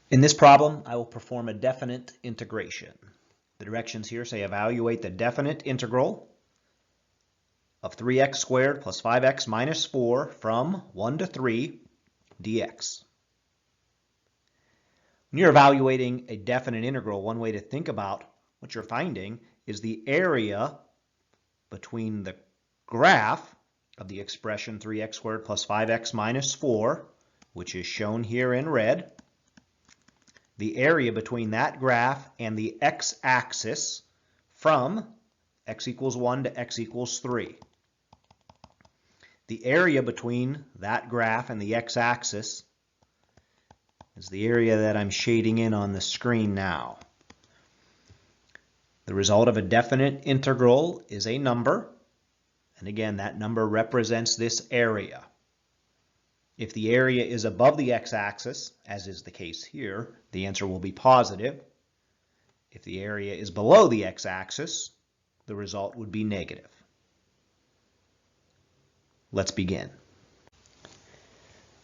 In this problem, I will perform a definite integration. The directions here say evaluate the definite integral of 3x squared plus 5x minus 4 from 1 to 3 dx. When you're evaluating a definite integral, one way to think about what you're finding is the area between the graph of the expression 3x squared plus 5x minus 4, which is shown here in red, the area between that graph and the x-axis from x equals 1 to x equals 3. The area between that graph and the x-axis is the area that I'm shading in on the screen now. The result of a definite integral is a number, and again, that number represents this area. If the area is above the x-axis, as is the case here, the answer will be positive. If the area is below the x-axis, the result would be negative. Let's begin.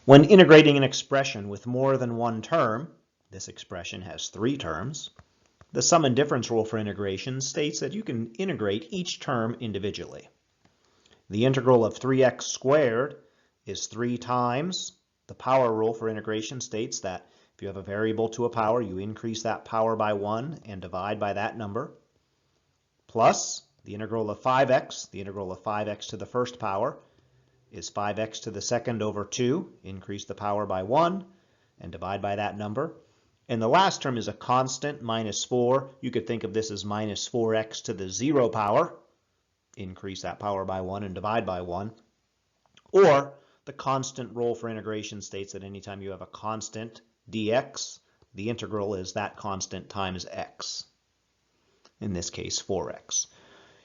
When integrating an expression with more than one term, this expression has 3 terms, the sum and difference rule for integration states that you can integrate each term individually. The integral of 3x squared is 3 times. The power rule for integration states that if you have a variable to a power, you increase that power by 1 and divide by that number, plus the integral of 5x. The integral of 5x to the first power is 5x to the second over 2. Increase the power by 1 and divide by that number. And the last term is a constant, minus 4. You could think of this as minus 4x to the 0 power. Increase that power by 1 and divide by 1. Or the constant rule for integration states that anytime you have a constant dx, the integral is that constant times x. In this case, 4x.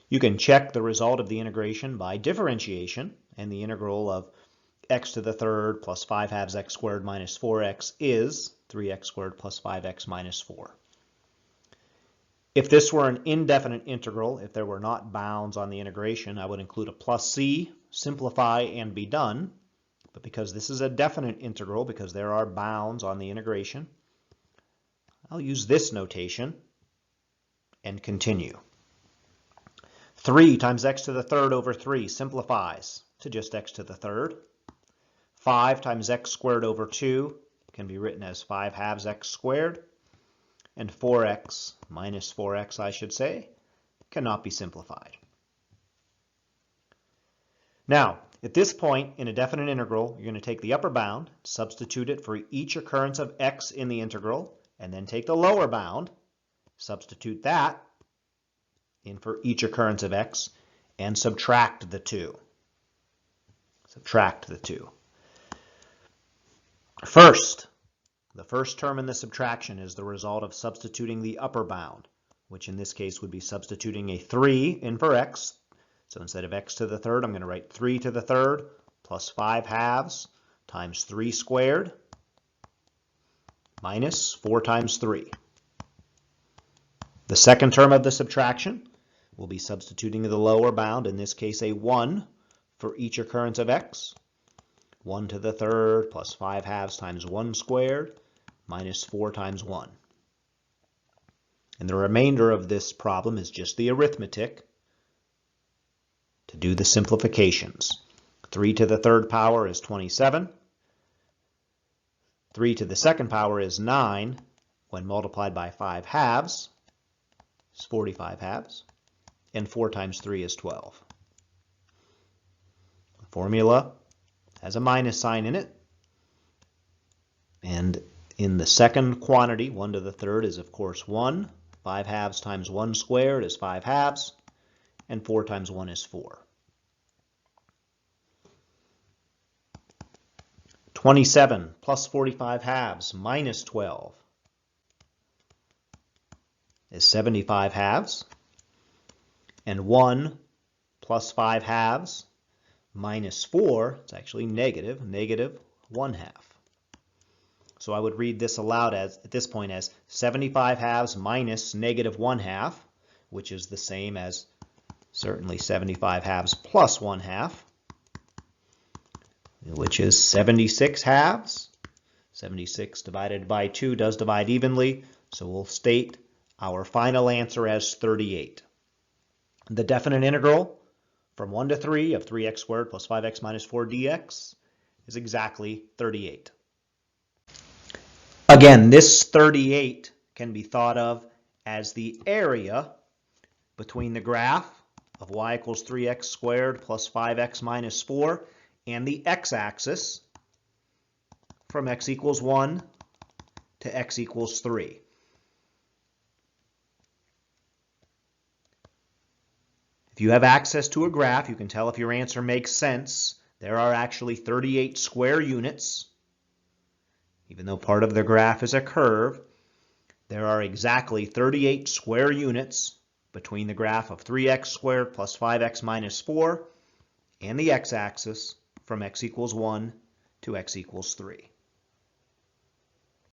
You can check the result of the integration by differentiation, and the integral of x to the third plus 5 halves x squared minus 4x is 3x squared plus 5x minus 4. If this were an indefinite integral, if there were not bounds on the integration, I would include a plus c, simplify, and be done. But because this is a definite integral, because there are bounds on the integration, I'll use this notation and continue. 3 times x to the third over 3 simplifies to just x to the third. 5 times x squared over 2 can be written as 5 halves x squared. And 4x minus 4x, I should say, cannot be simplified. Now, at this point in a definite integral, you're going to take the upper bound, substitute it for each occurrence of x in the integral, and then take the lower bound, substitute that in for each occurrence of x, and subtract the 2. Subtract the 2. First, the first term in the subtraction is the result of substituting the upper bound, which in this case would be substituting a 3 in for x. So instead of x to the third, I'm going to write 3 to the third plus 5 halves times 3 squared minus 4 times 3. The second term of the subtraction will be substituting the lower bound, in this case a 1, for each occurrence of x. 1 to the third plus 5 halves times 1 squared minus 4 times 1. And the remainder of this problem is just the arithmetic to do the simplifications. 3 to the third power is 27. 3 to the second power is 9. When multiplied by 5 halves, is 45 halves. And 4 times 3 is 12. The formula has a minus sign in it. And in the second quantity, 1 to the third is of course 1. 5 halves times 1 squared is 5 halves. And 4 times 1 is 4. 27 plus 45 halves minus 12 is 75 halves. And 1 plus 5 halves minus 4, it's actually negative 1 half. So I would read this aloud as, at this point, as 75 halves minus negative 1 half, which is the same as certainly 75 halves plus 1 half, which is 76 halves. 76 divided by 2 does divide evenly, so we'll state our final answer as 38. The definite integral from 1 to 3 of 3x squared plus 5x minus 4 dx is exactly 38. Again, this 38 can be thought of as the area between the graph of y equals 3x squared plus 5x minus 4 and the x-axis from x equals 1 to x equals 3. If you have access to a graph, you can tell if your answer makes sense. There are actually 38 square units. Even though part of the graph is a curve, there are exactly 38 square units between the graph of 3x squared plus 5x minus 4 and the x-axis from x equals 1 to x equals 3.